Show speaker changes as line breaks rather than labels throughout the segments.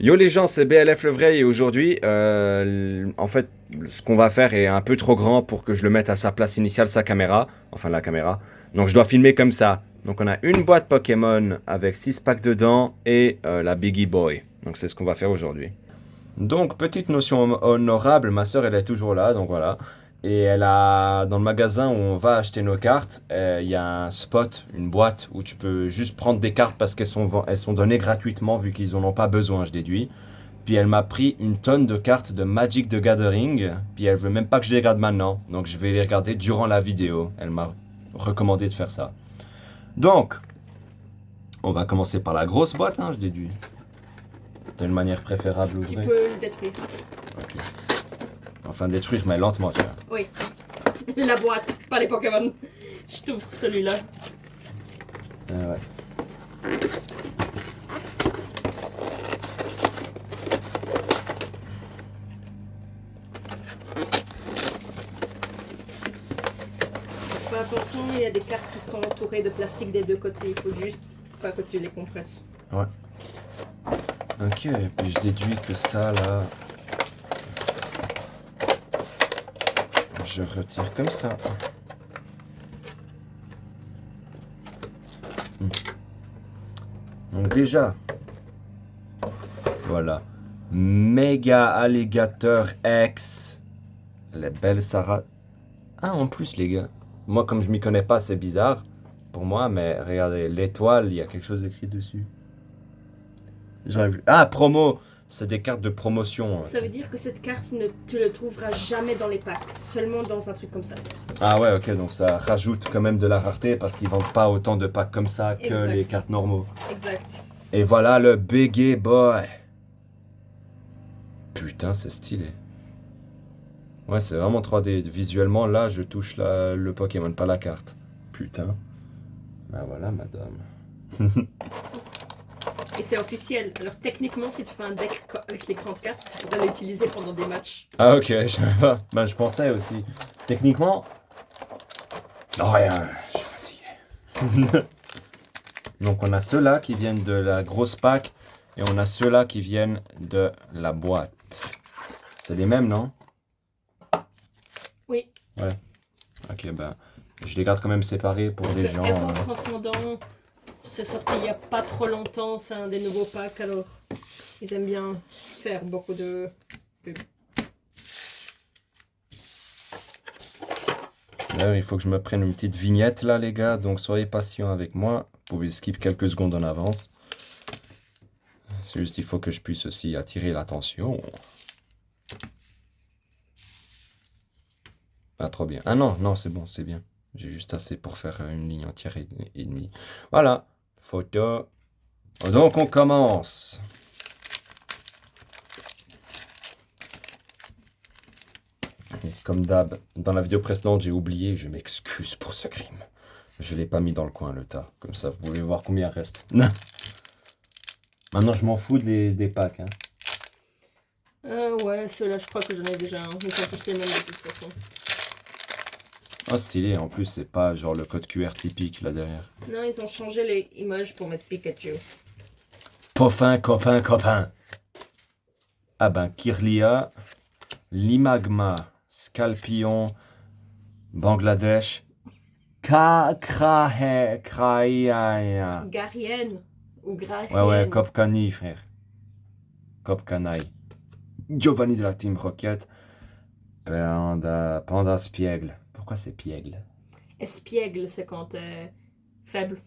Yo les gens, c'est BLF le vrai et aujourd'hui, en fait, ce qu'on va faire est un peu trop grand pour que je le mette à sa place initiale, sa caméra, enfin la caméra. Donc je dois filmer comme ça. Donc on a une boîte Pokémon avec 6 packs dedans et la Biggie Boy. Donc c'est ce qu'on va faire aujourd'hui. Donc petite notion honorable, ma soeur elle est toujours là, donc voilà. Et elle a, dans le magasin où on va acheter nos cartes, il y a un spot, une boîte où tu peux juste prendre des cartes parce elles sont données gratuitement vu qu'ils en ont pas besoin, je déduis. Puis elle m'a pris une tonne de cartes de Magic the Gathering, puis elle veut même pas que je les regarde maintenant, donc je vais les regarder durant la vidéo. Elle m'a recommandé de faire ça. Donc, on va commencer par la grosse boîte, hein, je déduis. T'as une manière préférable
Tu
ouvrir?
peux le détruire.
Ok. Enfin détruire, mais lentement, tu vois.
Oui. La boîte, pas les Pokémon. Je t'ouvre celui-là.
Ouais.
Fais attention, il y a des cartes qui sont entourées de plastique des deux côtés. Il faut juste pas que tu les compresses.
Ouais. Ok, et puis je déduis que ça, là... Je retire comme ça. Donc déjà... Voilà. Méga Alligator X. Elle est belle, Sarah. Ah, en plus, les gars. Moi, comme je m'y connais pas, c'est bizarre pour moi, mais regardez, l'étoile, il y a quelque chose écrit dessus. J'aurais vu. Ah, promo! C'est des cartes de promotion.
Ça veut dire que cette carte, tu ne le trouveras jamais dans les packs. Seulement dans un truc comme ça.
Ah ouais, ok, donc ça rajoute quand même de la rareté parce qu'ils vendent pas autant de packs comme ça que
Exact.
les cartes normaux.
Exact.
Et voilà le Biggie Boy. Putain, c'est stylé. Ouais, c'est vraiment 3D. Visuellement, là, je touche le Pokémon, pas la carte. Putain. Ah voilà, madame.
Et c'est officiel. Alors techniquement, si tu fais un deck avec les grandes cartes, tu pourrais l'utiliser pendant des matchs.
Ah ok, je savais pas. Ben, je pensais aussi. Techniquement... Non, rien, je suis fatigué. Donc on a ceux-là qui viennent de la grosse pack et on a ceux-là qui viennent de la boîte. C'est les mêmes, non?
Oui.
Ouais. Ok, ben, je les garde quand même séparés pour
Parce
des
que
gens...
Héros Transcendant, c'est sorti il y a pas trop longtemps, c'est un des nouveaux packs, alors ils aiment bien faire beaucoup de pub.
D'ailleurs, il faut que je me prenne une petite vignette là, les gars, donc soyez patients avec moi. Vous pouvez skip quelques secondes en avance. C'est juste il faut que je puisse aussi attirer l'attention. Ah, trop bien. Ah non, non, c'est bon, c'est bien. J'ai juste assez pour faire une ligne entière et demie. Voilà, photo. Donc on commence. Comme d'hab, dans la vidéo précédente, j'ai oublié, je m'excuse pour ce crime. Je l'ai pas mis dans le coin le tas. Comme ça, vous pouvez voir combien il reste. Maintenant, je m'en fous des packs. Hein.
Ouais, ceux-là, je crois que j'en ai déjà un. Ils sont tous les mêmes de toute façon.
Oh, stylé. En plus, c'est pas genre le code QR typique là derrière.
Non, ils ont changé les images pour mettre Pikachu.
Poffin, copain, copain. Ah ben, Kirlia, Limagma, Scalpion, Bangladesh, Kraia.
Garienne ou Grarienne.
Ouais, Kopkani, frère. Kopkanai. Giovanni de la Team Rocket. Panda Spiègle. Pourquoi c'est Piègle?
Espiègle, c'est quand t'es faible.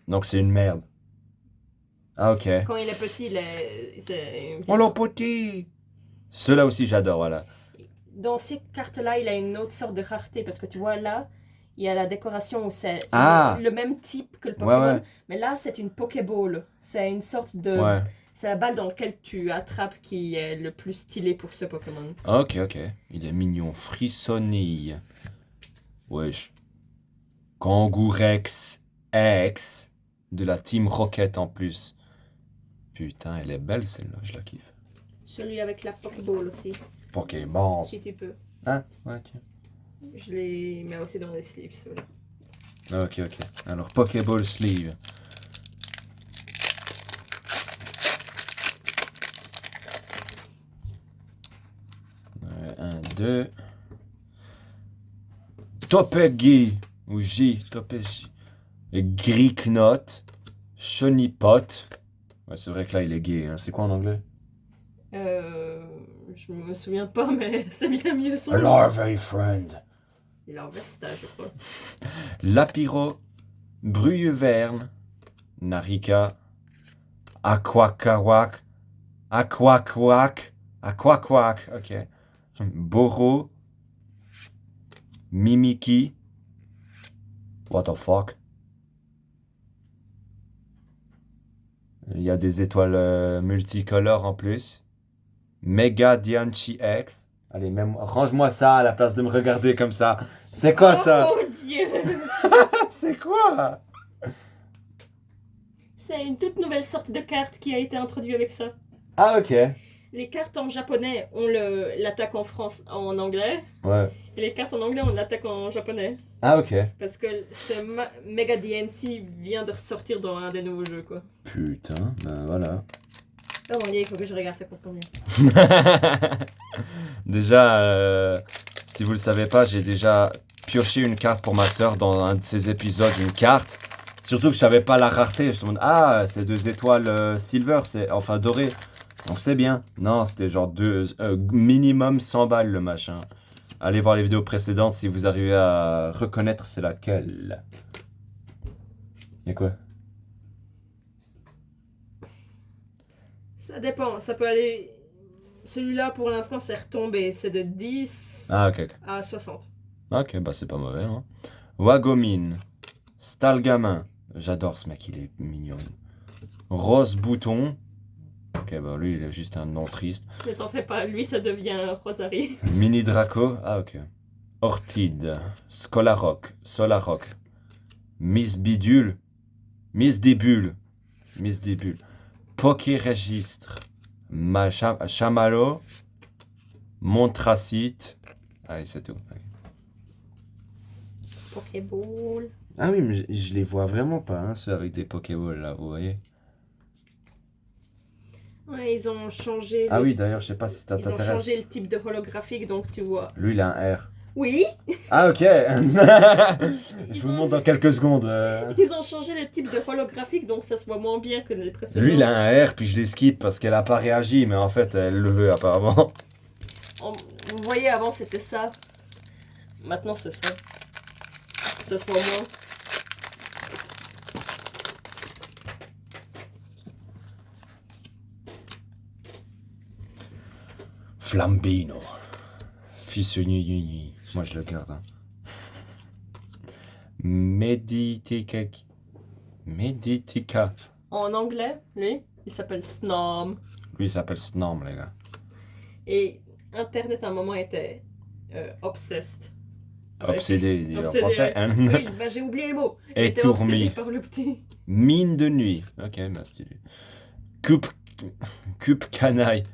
Donc c'est une merde. Ah ok.
Quand il est petit, c'est...
Oh le petit. Ceux-là aussi j'adore, voilà.
Dans ces cartes-là, il a une autre sorte de rareté parce que tu vois là, il y a la décoration où c'est
Ah.
le même type que le Pokémon,
Ouais.
mais là c'est une Pokéball. C'est une sorte de...
Ouais.
C'est la balle dans laquelle tu attrapes qui est le plus stylé pour ce Pokémon.
Ok. Il est mignon. Frissonnille. Wesh. Kangourex X. De la Team Rocket en plus. Putain, elle est belle celle-là, je la kiffe.
Celui avec la Pokéball aussi,
Pokémon.
si tu peux.
Ah, ouais, tiens.
Je les mets aussi dans les sleeves, ceux-là.
Ok. Alors, Pokéball Sleeve. 2. Topegi, ou J, Topegi. Et Griknot, Chonipot. Ouais, c'est vrai que là, il est gay. Hein. C'est quoi en anglais?
Je me souviens pas, mais c'est bien mieux son.
Larvae friend.
Il est en Vesta, je crois.
Lapiro, Bruyeverne, Narika, Aquaquac, Aquaquac, ok. Boro, Mimiki, what the fuck. Il y a des étoiles multicolores en plus. Mega Dianchi X. Allez, même, range-moi ça à la place de me regarder comme ça. C'est quoi ça?
Oh Dieu!
C'est quoi?
C'est une toute nouvelle sorte de carte qui a été introduite avec ça.
Ah, ok.
Les cartes en japonais, on l'attaque en anglais.
Ouais.
Et les cartes en anglais, on l'attaque en japonais.
Ah, ok.
Parce que ce Mega DNC vient de ressortir dans un des nouveaux jeux, quoi.
Putain, ben voilà.
Oh mon dieu, il faut que je regarde ça pour combien.
Déjà, si vous le savez pas, j'ai déjà pioché une carte pour ma soeur dans un de ces épisodes, une carte. Surtout que je savais pas la rareté. Je me demande, ah, c'est 2 étoiles silver, enfin doré. Donc c'est bien. Non, c'était genre minimum 100 balles le machin. Allez voir les vidéos précédentes si vous arrivez à reconnaître c'est laquelle. Et quoi?
Ça dépend, ça peut aller... Celui-là, pour l'instant, c'est retombé. C'est de 10
Ok.
à 60.
Ok, bah c'est pas mauvais. Hein. Wagomine. Stalgamin. J'adore ce mec, il est mignon. Rose Bouton. Ok, bah lui, il est juste un nom triste.
Ne t'en fais pas, lui, ça devient Rosary.
Mini Draco. Ah, ok. Ortide. Scolaroc. Solaroc. Miss Bidule. Miss Débule. Pokéregistre. Chamallow. Montracite. Ah, c'est tout. Okay.
Pokéball.
Ah oui, mais je les vois vraiment pas, hein, ceux avec des Pokéballs là, vous voyez.
Ouais, ils ont changé.
Ah oui, d'ailleurs, je sais pas si ça
Ils ont
t'intéresse.
changé le type de holographique, donc tu vois.
Lui, il a un R.
Oui,
Ah, ok. Je vous montre dans quelques secondes.
ils ont changé le type de holographique, donc ça se voit moins bien que les précédents.
Lui, il a un R, puis je les skip parce qu'elle a pas réagi, mais en fait, elle le veut apparemment.
Vous voyez, avant c'était ça. Maintenant c'est ça. Ça se voit moins.
Flambino. Fils Nui. Moi, je le garde. Hein. Meditica.
En anglais, lui, il s'appelle Snom.
Lui, il s'appelle Snom, les gars.
Et Internet à un moment était obsessed. Avec-
Obsédé, il dit en
Obsédé,
français.
ouais. Oui, bah, j'ai oublié le mot. Il était
Étourmi.
obsédé par le petit.
Mine de nuit. Ok, bah stylé. Coupe canaille.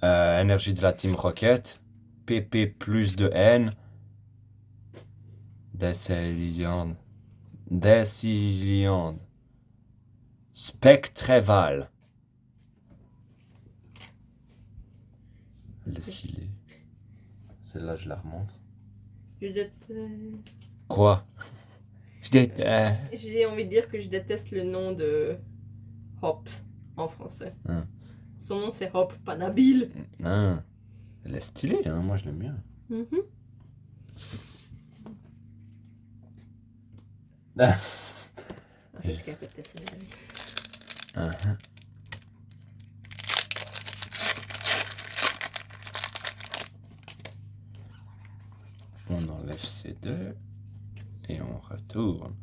Énergie de la Team Rocket. PP plus de N. Déciliande. Spectreval. Le cilé. Celle-là, je la remonte. Quoi?
J'ai envie de dire que je déteste le nom de Hop en français.
Hein.
Son nom c'est Hop, pas Nabil.
Ah, elle est stylée, hein? Moi je l'aime bien.
Mhm.
Ah.
Arrête qu'à côté de ça, les amis.
Uh-huh. On enlève ces deux et on retourne.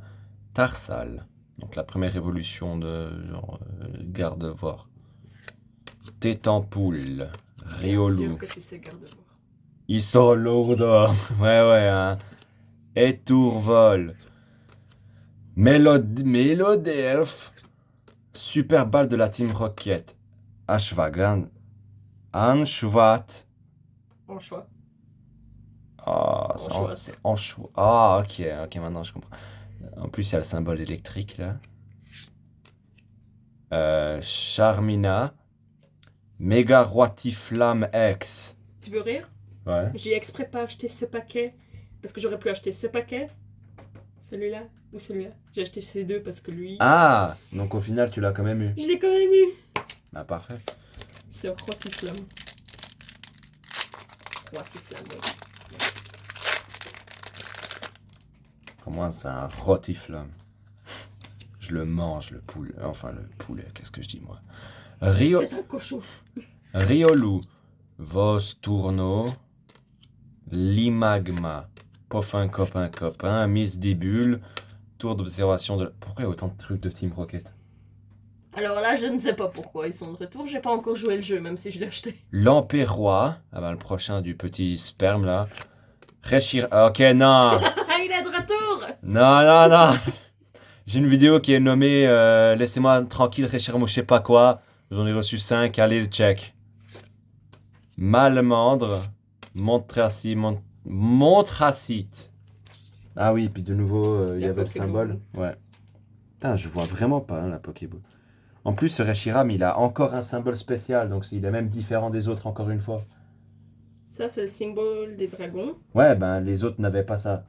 Tarsal, donc la première évolution de genre garde-voir. Tétampoule,
Bien
Riolou.
sûr que tu sais garde-voir.
Ils sont lourds. Ouais, hein. Étourvol. Mélodelf. Super balle de la Team Rocket. Ashwagan. Anchouat.
En choix.
Ah,
Anchois.
c'est Anchou. Ah, ok, maintenant je comprends. En plus, il y a le symbole électrique là. Charmina. Méga Roitiflamme X.
Tu veux rire?
Ouais.
J'ai exprès pas acheté ce paquet parce que j'aurais pu acheter ce paquet, celui-là ou celui-là. J'ai acheté ces deux parce que lui,
Ah, donc au final, tu l'as quand même eu.
je l'ai quand même eu.
Ah, parfait.
C'est Rotiflamme. Rotiflamme, oui.
Pour moi, c'est un rotiflamme. Je le mange, le poulet. Enfin, le poulet, qu'est-ce que je dis, moi? Rio...
C'est un cochon.
Riolu, Vos Tourneau, Limagma, Poffin Copain, Miss Débule, Tour d'observation de... Pourquoi il y a autant de trucs de Team Rocket?
Alors là, je ne sais pas pourquoi ils sont de retour. J'ai pas encore joué le jeu, même si je l'ai acheté.
L'Empérois, ah ben le prochain du petit sperme là. Réchir... Ok, non.
Il est de retour.
Non. J'ai une vidéo qui est nommée Laissez-moi tranquille, Réchir je sais pas quoi. J'en ai reçu 5, allez le check. Malemandre, Montracite. Ah oui, puis de nouveau, il y
La
avait le
Pokéball.
symbole. Ouais. Putain, je vois vraiment pas la Pokéball. En plus, ce Reshiram, il a encore un symbole spécial, donc il est même différent des autres, encore une fois.
Ça, c'est le symbole des dragons.
Ouais, ben les autres n'avaient pas ça.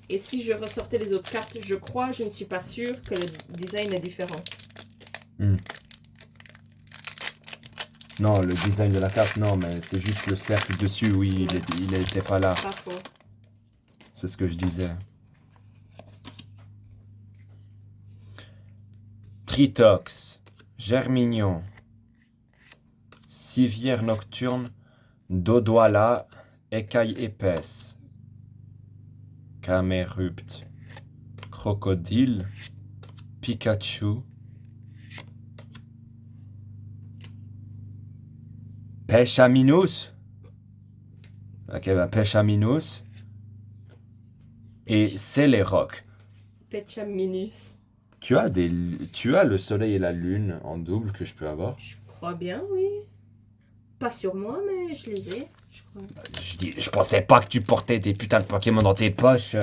Et si je ressortais les autres cartes, je ne suis pas sûre que le design est différent.
Non, le design de la carte, non, mais c'est juste le cercle dessus, oui, il était pas là.
Pas faux.
C'est ce que je disais. Tritox, Germignon, Civière nocturne, Dodoila, Écaille épaisse, Camerupt, Crocodile, Pikachu, Pêche à Minus. Ok, bah Pêche à Minus. Et Céléroc.
Pechaminus.
Tu as le soleil et la lune en double que je peux avoir?
Je crois bien, oui. Pas sur moi, mais je les ai, je crois.
Je pensais pas que tu portais des putains de Pokémon dans tes poches.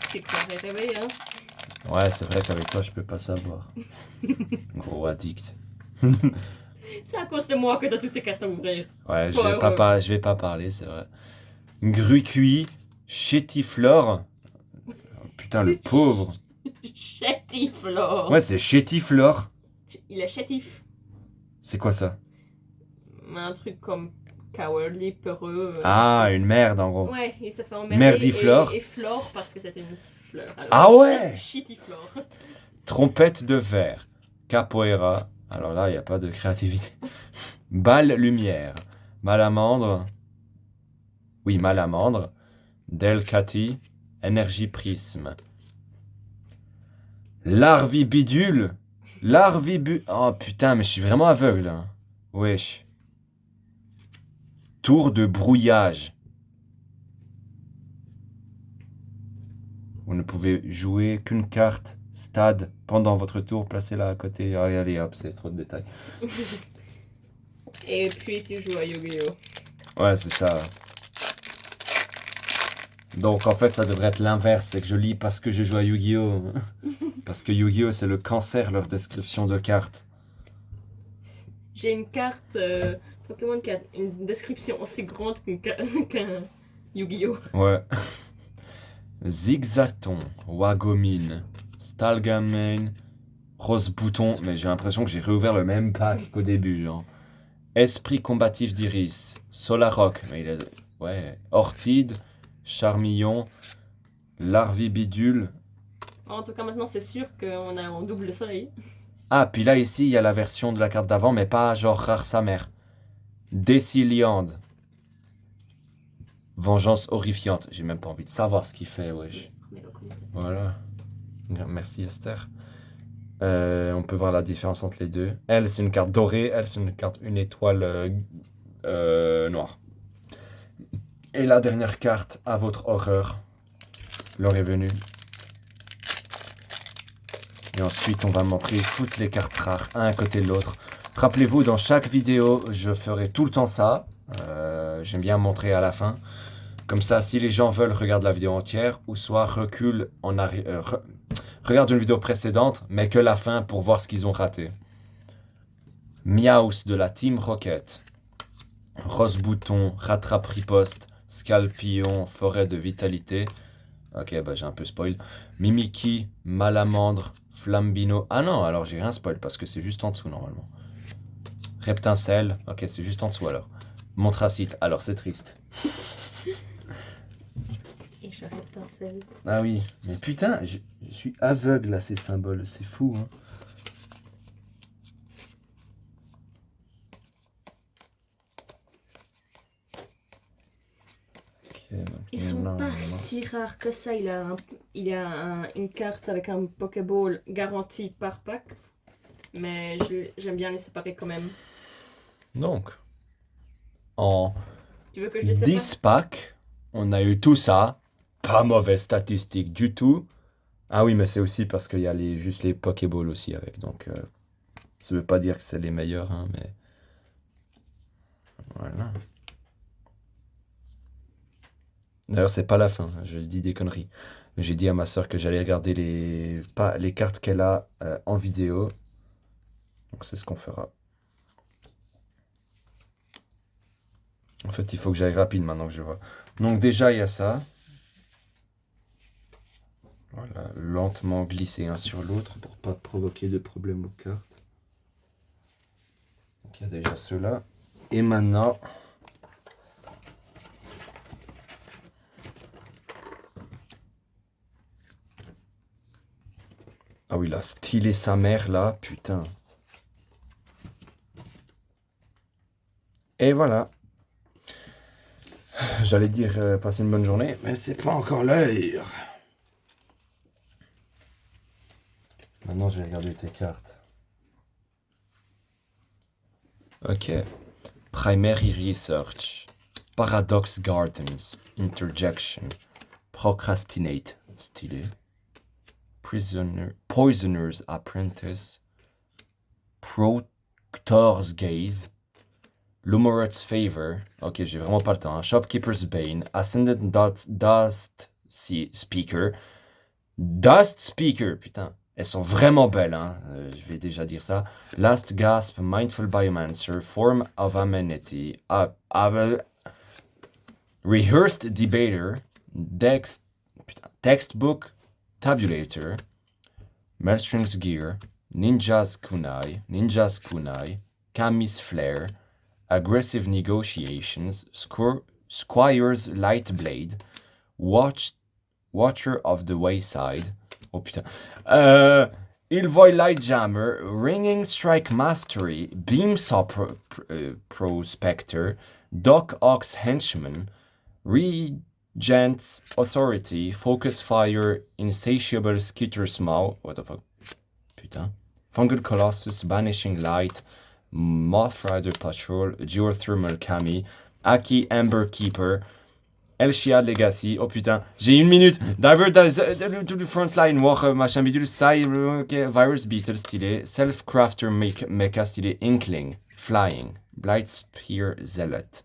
Tu croirais rêver, hein?
Ouais, c'est vrai qu'avec toi, je peux pas savoir. Gros addict.
C'est à cause de moi que t'as tous ces cartes à ouvrir.
Ouais,
Sois
je vais pas parler, c'est vrai. Grucuit, Chétiflore. Putain, le pauvre.
Chétiflore.
Ouais, c'est Chétiflore.
Il est chétif.
C'est quoi ça?
Un truc comme cowardly, peureux.
Ah, une merde en gros.
Ouais, il se fait emmerder.
Merdiflore.
Et flore parce que c'était une fleur. Alors,
Ah ouais!
Chétiflore.
Trompette de verre. Capoeira. Alors là, il n'y a pas de créativité. Balle lumière. Malamandre. Oui, Malamandre. Delcati. Énergie prisme. Larvibidule. Oh putain, mais je suis vraiment aveugle. Hein. Wesh. Tour de brouillage. Vous ne pouvez jouer qu'une carte stade pendant votre tour. Placez-la à côté. Allez hop, c'est trop de détails.
Et puis tu joues à Yu-Gi-Oh!
Ouais, c'est ça. Donc en fait, ça devrait être l'inverse. C'est que je lis parce que je joue à Yu-Gi-Oh! Parce que Yu-Gi-Oh! C'est le cancer, leur description de cartes.
J'ai une carte Pokémon qui a une description aussi grande qu'un Yu-Gi-Oh!
Ouais. Zigzaton, Wagomine, Stalgamane, Rose Bouton. Mais j'ai l'impression que j'ai réouvert le même pack qu'au début. Genre. Esprit combatif d'Iris, Solaroc. Mais il est... Ouais. Ortide, Charmillon, Larvibidule.
En tout cas, maintenant, c'est sûr qu'on a en double soleil.
Ah, puis là, ici, il y a la version de la carte d'avant, mais pas genre rare sa mère. Déciliande. Vengeance horrifiante. J'ai même pas envie de savoir ce qu'il fait, wesh. Voilà. Merci, Esther. On peut voir la différence entre les deux. Elle, c'est une carte dorée. Elle, c'est une étoile noire. Et la dernière carte, à votre horreur. L'heure est venue. Et ensuite, on va montrer toutes les cartes rares, un à côté de l'autre. Rappelez-vous, dans chaque vidéo, je ferai tout le temps ça. J'aime bien montrer à la fin. Comme ça, si les gens veulent, regardent la vidéo entière, ou soit reculent en arrière. Regarde une vidéo précédente, mais que la fin pour voir ce qu'ils ont raté. Miaus de la Team Rocket. Rose Bouton, Rattrape Riposte, Scalpillon, Forêt de Vitalité. Ok, bah j'ai un peu spoil. Mimiki, Malamandre, Flambino. Ah non, alors j'ai rien spoil parce que c'est juste en dessous normalement. Reptincelle, ok, c'est juste en dessous alors. Montracite, alors c'est triste.
Et je reptincelle.
Ah oui, mais putain, je suis aveugle à ces symboles, c'est fou. Hein. Okay,
Ils sont pas si rares que ça. Une carte avec un Pokéball garanti par pack. Mais j'aime bien les séparer quand même.
Donc, en
Tu veux que je les sépare?
10 packs, on a eu tout ça. Pas mauvaise statistique du tout. Ah oui, mais c'est aussi parce qu'il y a juste les Pokéballs aussi avec. Donc, ça veut pas dire que c'est les meilleurs, hein, mais... Voilà. D'ailleurs, c'est pas la fin, je dis des conneries. J'ai dit à ma soeur que j'allais regarder les cartes qu'elle a en vidéo. Donc c'est ce qu'on fera. En fait, il faut que j'aille rapide maintenant que je vois. Donc déjà, il y a ça. Voilà, lentement glisser un sur l'autre pour pas provoquer de problème aux cartes. Donc il y a déjà ceux-là. Et maintenant... Ah oui, là, stylé sa mère, là, putain. Et voilà. J'allais dire passer une bonne journée, mais c'est pas encore l'heure. Maintenant, je vais regarder tes cartes. Ok. Primary Research. Paradox Gardens. Interjection. Procrastinate. Stylé. Poisoner's Apprentice. Proctor's Gaze. Lumorot's Favor. Ok, j'ai vraiment pas le temps. Hein. Shopkeeper's Bane. Ascendant Dust Speaker. Dust Speaker, putain. Elles sont vraiment belles, hein. Je vais déjà dire ça. Last Gasp, Mindful Biomancer, Form of Amenity, Rehearsed Debater, Textbook, Tabulator, Maelstrom's Gear, Ninja's Kunai, Kami's Flare, Aggressive Negotiations, Squire's Light Blade, Watcher of the Wayside, oh putain, Ilvoy Lightjammer, Ringing Strike Mastery, Beamsaw Prospector, Doc Ox Henchman, Regent's Authority, Focus Fire, Insatiable Skitter's Maw, what the fuck, putain, Fungal Colossus, Banishing Light, Moth Rider Patrol, Geothermal Kami, Aki Ember Keeper, Elshia Legacy, oh putain, j'ai une minute, Diver to the Frontline, War machin bidule, Virus Beetle stylé, Self-Crafter Mecha stylé, Inkling, Flying, Blight Spear Zealot.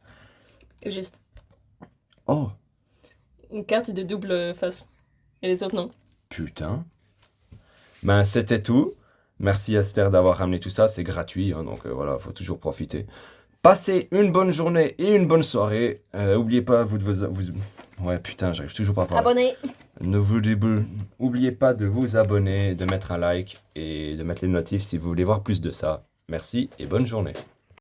Juste.
Oh.
Une carte de double face. Et les autres non.
Putain. Ben c'était tout. Merci Esther d'avoir ramené tout ça, c'est gratuit, hein, donc voilà, faut toujours profiter. Passez une bonne journée et une bonne soirée. Oubliez pas, Ouais, putain, j'arrive toujours pas à parler.
Abonnez.
Oubliez pas de vous abonner, de mettre un like et de mettre les notifs si vous voulez voir plus de ça. Merci et bonne journée.